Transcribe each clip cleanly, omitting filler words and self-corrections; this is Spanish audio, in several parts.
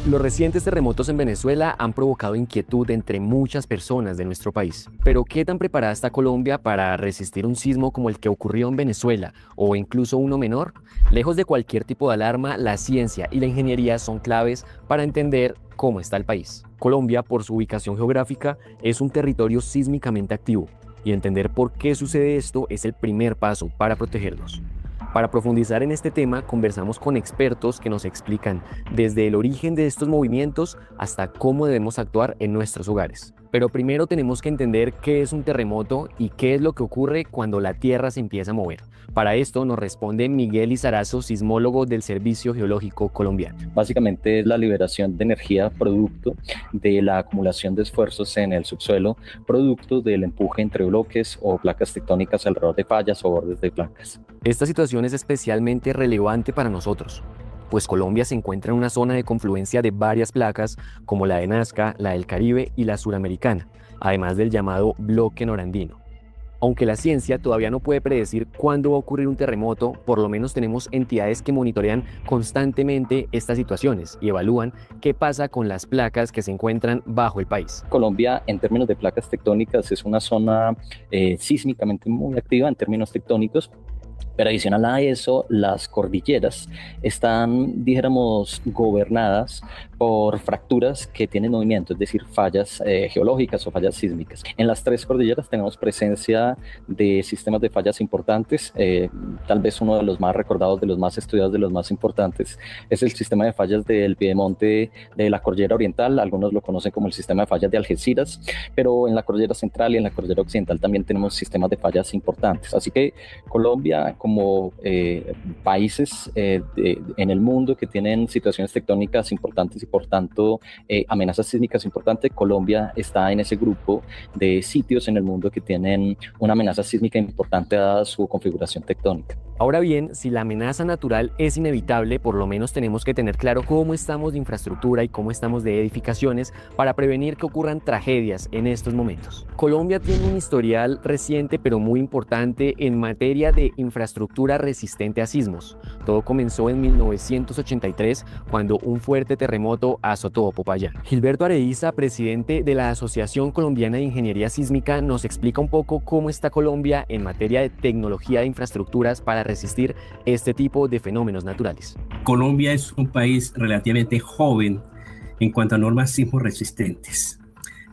Los recientes terremotos en Venezuela han provocado inquietud entre muchas personas de nuestro país. Pero ¿qué tan preparada está Colombia para resistir un sismo como el que ocurrió en Venezuela o incluso uno menor? Lejos de cualquier tipo de alarma, la ciencia y la ingeniería son claves para entender cómo está el país. Colombia, por su ubicación geográfica, es un territorio sísmicamente activo y entender por qué sucede esto es el primer paso para protegernos. Para profundizar en este tema, conversamos con expertos que nos explican desde el origen de estos movimientos hasta cómo debemos actuar en nuestros hogares. Pero primero tenemos que entender qué es un terremoto y qué es lo que ocurre cuando la Tierra se empieza a mover. Para esto nos responde Miguel Lizarazo, sismólogo del Servicio Geológico Colombiano. Básicamente es la liberación de energía producto de la acumulación de esfuerzos en el subsuelo, producto del empuje entre bloques o placas tectónicas alrededor de fallas o bordes de placas. Esta situación es especialmente relevante para nosotros, pues Colombia se encuentra en una zona de confluencia de varias placas como la de Nazca, la del Caribe y la suramericana, además del llamado bloque norandino. Aunque la ciencia todavía no puede predecir cuándo va a ocurrir un terremoto, por lo menos tenemos entidades que monitorean constantemente estas situaciones y evalúan qué pasa con las placas que se encuentran bajo el país. Colombia, en términos de placas tectónicas, es una zona sísmicamente muy activa en términos tectónicos. Pero adicional a eso, las cordilleras están, dijéramos, gobernadas por fracturas que tienen movimiento, es decir, fallas geológicas o fallas sísmicas. En las tres cordilleras tenemos presencia de sistemas de fallas importantes. Tal vez uno de los más recordados, de los más estudiados, de los más importantes, es el sistema de fallas del piedemonte de la cordillera oriental. Algunos lo conocen como el sistema de fallas de Algeciras, pero en la cordillera central y en la cordillera occidental también tenemos sistemas de fallas importantes. Así que Colombia, como países en el mundo que tienen situaciones tectónicas importantes y por tanto amenazas sísmicas importantes, Colombia está en ese grupo de sitios en el mundo que tienen una amenaza sísmica importante dada su configuración tectónica. Ahora bien, si la amenaza natural es inevitable, por lo menos tenemos que tener claro cómo estamos de infraestructura y cómo estamos de edificaciones para prevenir que ocurran tragedias en estos momentos. Colombia tiene un historial reciente pero muy importante en materia de infraestructura resistente a sismos. Todo comenzó en 1983 cuando un fuerte terremoto azotó Popayán. Gilberto Areiza, presidente de la Asociación Colombiana de Ingeniería Sísmica, nos explica un poco cómo está Colombia en materia de tecnología de infraestructuras para resistir este tipo de fenómenos naturales. Colombia es un país relativamente joven en cuanto a normas sismo resistentes.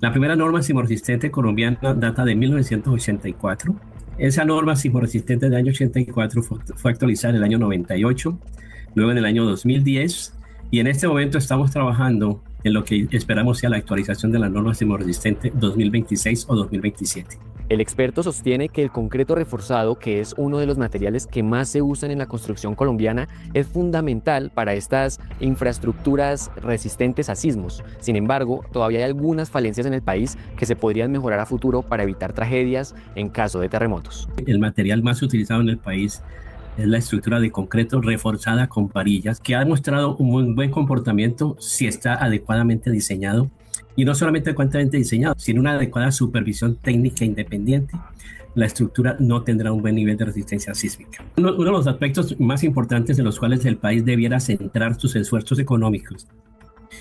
La primera norma sismo resistente colombiana data de 1984. Esa norma sismo resistente del año 84 fue actualizada en el año 98, luego en el año 2010, y en este momento estamos trabajando en lo que esperamos sea la actualización de la norma sismo resistente 2026 o 2027. El experto sostiene que el concreto reforzado, que es uno de los materiales que más se usan en la construcción colombiana, es fundamental para estas infraestructuras resistentes a sismos. Sin embargo, todavía hay algunas falencias en el país que se podrían mejorar a futuro para evitar tragedias en caso de terremotos. El material más utilizado en el país es la estructura de concreto reforzada con varillas, que ha demostrado un muy buen comportamiento si está adecuadamente diseñado. Y no solamente adecuadamente diseñado, sino una adecuada supervisión técnica independiente, la estructura no tendrá un buen nivel de resistencia sísmica. Uno de los aspectos más importantes en los cuales el país debiera centrar sus esfuerzos económicos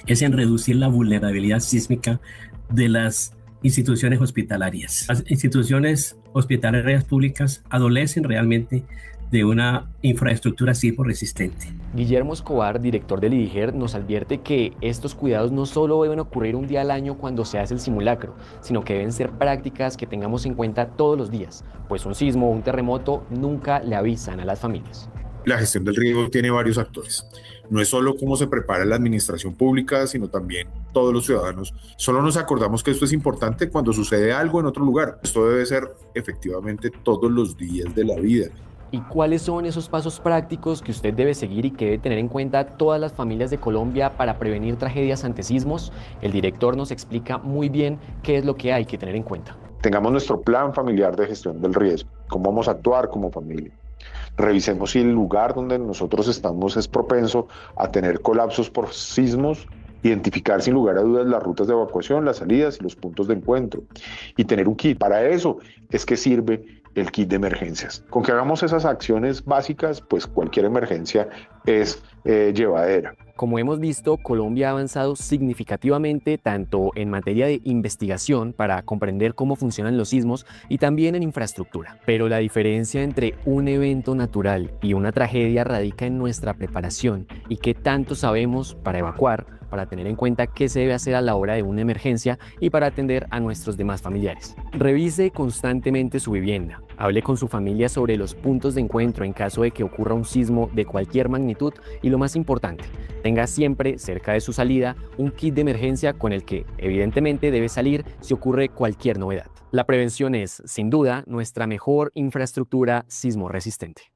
es en reducir la vulnerabilidad sísmica de las instituciones hospitalarias. Las instituciones hospitalarias públicas adolecen realmente de una infraestructura sismo resistente. Guillermo Escobar, director del IDIGER, nos advierte que estos cuidados no solo deben ocurrir un día al año cuando se hace el simulacro, sino que deben ser prácticas que tengamos en cuenta todos los días, pues un sismo o un terremoto nunca le avisan a las familias. La gestión del riesgo tiene varios actores. No es solo cómo se prepara la administración pública, sino también todos los ciudadanos. Solo nos acordamos que esto es importante cuando sucede algo en otro lugar. Esto debe ser efectivamente todos los días de la vida. ¿Y cuáles son esos pasos prácticos que usted debe seguir y que debe tener en cuenta todas las familias de Colombia para prevenir tragedias ante sismos? El director nos explica muy bien qué es lo que hay que tener en cuenta. Tengamos nuestro plan familiar de gestión del riesgo, cómo vamos a actuar como familia. Revisemos si el lugar donde nosotros estamos es propenso a tener colapsos por sismos, identificar sin lugar a dudas las rutas de evacuación, las salidas y los puntos de encuentro, y tener un kit. Para eso es que sirve el kit de emergencias. Con que hagamos esas acciones básicas, pues cualquier emergencia es llevadera. Como hemos visto, Colombia ha avanzado significativamente tanto en materia de investigación para comprender cómo funcionan los sismos y también en infraestructura. Pero la diferencia entre un evento natural y una tragedia radica en nuestra preparación y qué tanto sabemos para evacuar, para tener en cuenta qué se debe hacer a la hora de una emergencia y para atender a nuestros demás familiares. Revise constantemente su vivienda. Hable con su familia sobre los puntos de encuentro en caso de que ocurra un sismo de cualquier magnitud y lo más importante, tenga siempre cerca de su salida un kit de emergencia con el que evidentemente debe salir si ocurre cualquier novedad. La prevención es, sin duda, nuestra mejor infraestructura sismo resistente.